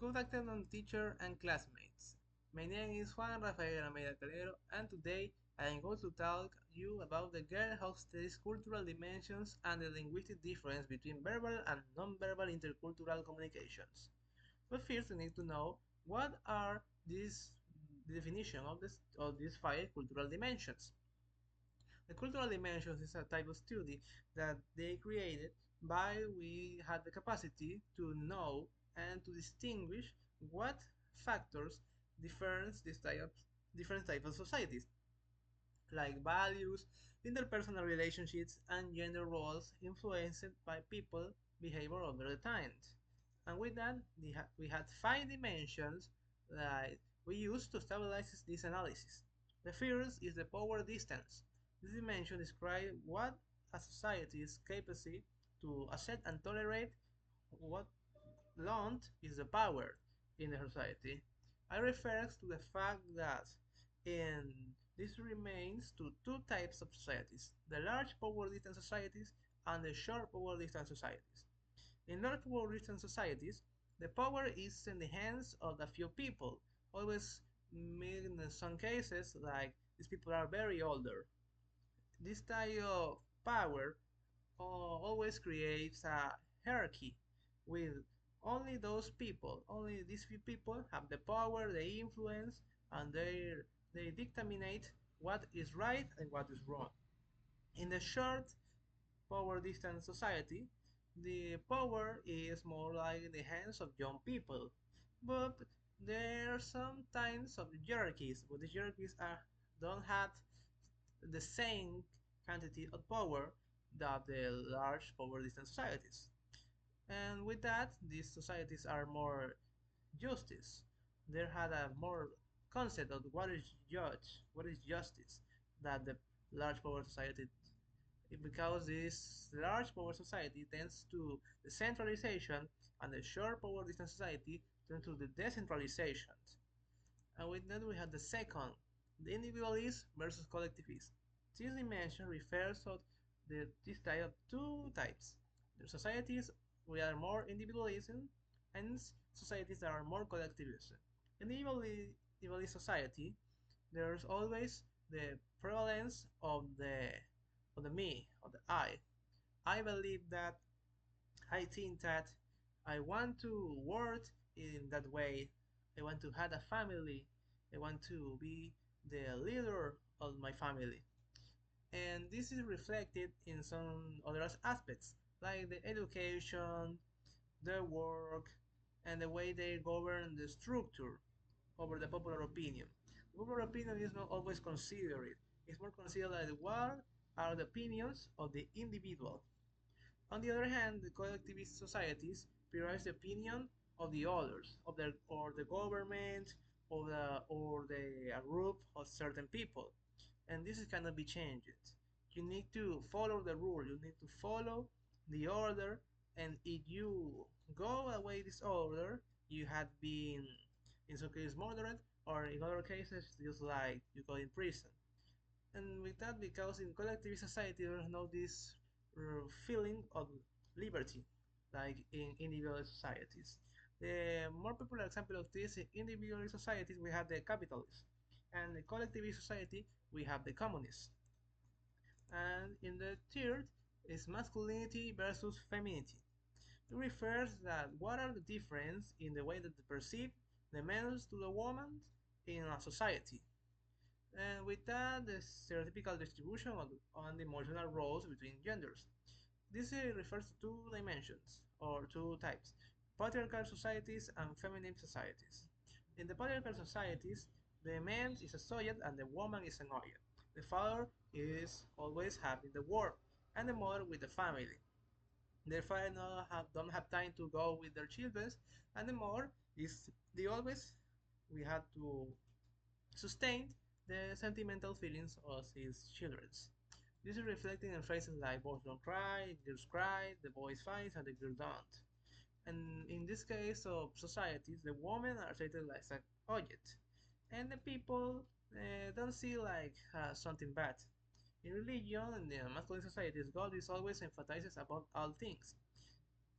Good afternoon, teacher and classmates. My name is Juan Rafael Almeida Calero, and today I am going to talk you about the girl how studies cultural dimensions and the linguistic difference between verbal and non-verbal intercultural communications. But first, we need to know what are these the definition of these five cultural dimensions. The cultural dimensions is a type of study that they created by we had the capacity to know and to distinguish what factors different types of societies, like values, interpersonal relationships, and gender roles influenced by people behavior over the time. And with that, we had five dimensions that we use to stabilize this analysis. The first is the power distance. This dimension describes what a society is capable to accept and tolerate, what long is the power in the society. I refers to the fact that in this remains to two types of societies, the large power distance societies and the short power distance societies. In large power distance societies, the power is in the hands of a few people, always in some cases like these people are very older. This type of power always creates a hierarchy with only these few people have the power, the influence, and they dictaminate what is right and what is wrong. In the short power distance society, the power is more like in the hands of young people. But there are some types of hierarchies, but the hierarchies don't have the same quantity of power that the large power distance societies. And with that, these societies are more justice. They had a more concept of what is judge, what is justice, that the large power society, because this large power society tends to the centralization and the short power distance society tends to the decentralization. And with that we have the second, the individualist versus collectivist. This dimension refers to this type of two types. The societies we are more individualism and societies that are more collectivism. In the individualist society, there's always the prevalence of the me, of the I. I believe that I think that I want to work in that way. I want to have a family. I want to be the leader of my family. And this is reflected in some other aspects, like the education, the work, and the way they govern the structure over the popular opinion. Popular opinion is not always considered. It's more considered like what are the opinions of the individual. On the other hand, the collectivist societies prioritize the opinion of the others, of the or the government, or the a group of certain people, and this cannot be changed. You need to follow the rule. You need to follow the order, and if you go away this order, you had been in some cases murdered, or in other cases just like you go in prison. And with that, because in collectivist society there is no this feeling of liberty like in individual societies. The more popular example of this in individual societies we have the capitalists, and the collectivist society we have the communists. And in the third is masculinity versus femininity. It refers that what are the difference in the way that they perceive the men to the woman in a society. And with that, the stereotypical distribution on the emotional roles between genders. This refers to two dimensions, or two types, patriarchal societies and feminine societies. In the patriarchal societies, the man is a subject and the woman is an object. The father is always having the work, and the mother with the family. Their father don't have time to go with their children, and the mother is the always we have to sustain the sentimental feelings of his children. This is reflected in phrases like boys don't cry, girls cry, the boys fight, and the girls don't. And in this case of societies, the women are treated like an object, and the people don't see like something bad. In religion and the masculine societies, God is always emphasizes above all things.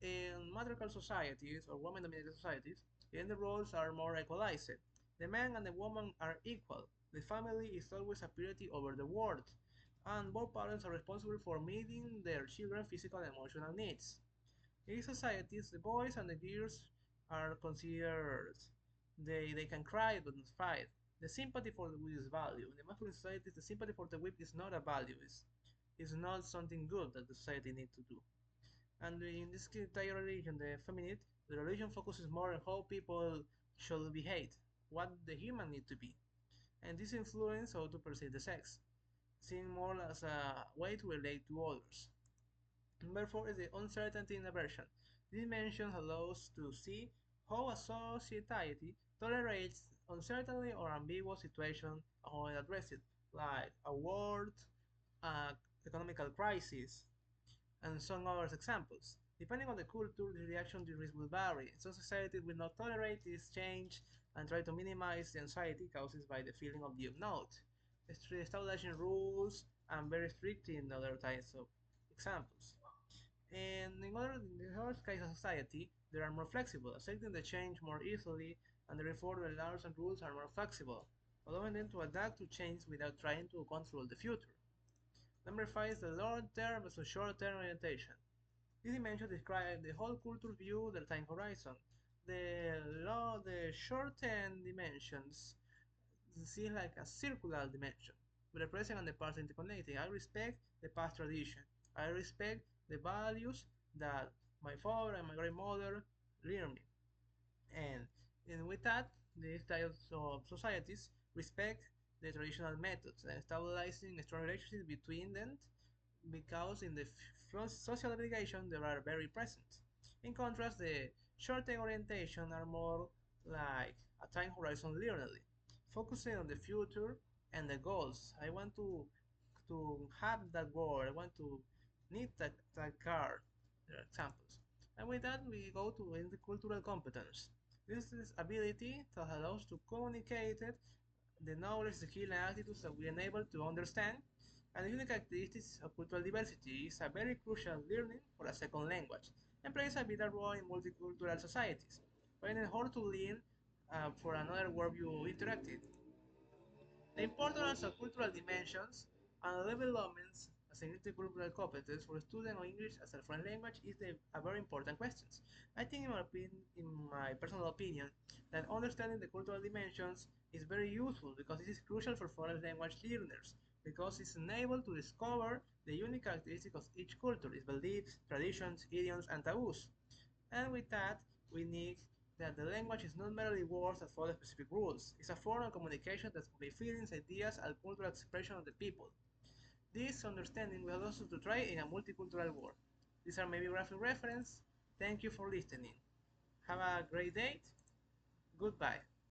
In matriarchal societies or women-dominated societies, gender roles are more equalized. The man and the woman are equal. The family is always a priority over the world, and both parents are responsible for meeting their children's physical and emotional needs. In these societies, the boys and the girls are considered they can cry but not fight. The sympathy for the weak is value. In the masculine societies, the sympathy for the weak is not a value. It's not something good that the society needs to do. And in this entire religion, the religion focuses more on how people should behave, what the human need to be, and this influence how to perceive the sex, seen more as a way to relate to others. Number four is the uncertainty in aversion. This mention allows to see how a society tolerates uncertainty or ambiguous situation how it addresses it, like a war, a economical crisis, and some other examples. Depending on the culture, the reaction to risk will vary. Some societies will not tolerate this change and try to minimize the anxiety caused by the feeling of the unknown, establishing rules and very strict in other types of examples. And in other kinds of society, they are more flexible, accepting the change more easily, and therefore the laws and rules are more flexible, allowing them to adapt to change without trying to control the future. Number five is the long-term versus short-term orientation. This dimension describes the whole culture view, the time horizon. The short-term dimensions see like a circular dimension, with the present and the past interconnected. I respect the past tradition. I respect the values that my father and my grandmother learned me. And, and with that, these types of societies respect the traditional methods and stabilizing a strong relationship between them because in the social obligation they are very present. In contrast, the short-term orientation are more like a time horizon linearly, focusing on the future and the goals. I want to have that goal. I want to need that car. There are examples. And with that, we go to intercultural competence. This is ability that allows to communicate the knowledge, skill, and attitudes that we enable to understand. And the unique characteristics of cultural diversity is a very crucial learning for a second language and plays a vital role in multicultural societies. But in order to learn for another worldview interactive, the importance of cultural dimensions and developments as an intercultural competence for students of English as a foreign language is a very important question. I think, in my personal opinion, that understanding the cultural dimensions is very useful because this is crucial for foreign language learners because it's enabled to discover the unique characteristics of each culture, its beliefs, traditions, idioms, and taboos. And with that, we need that the language is not merely words that follow specific rules. It's a form of communication that conveys feelings, ideas, and cultural expression of the people. This understanding will allow us to thrive in a multicultural world. These are maybe graphic reference. Thank you for listening. Have a great day. Goodbye.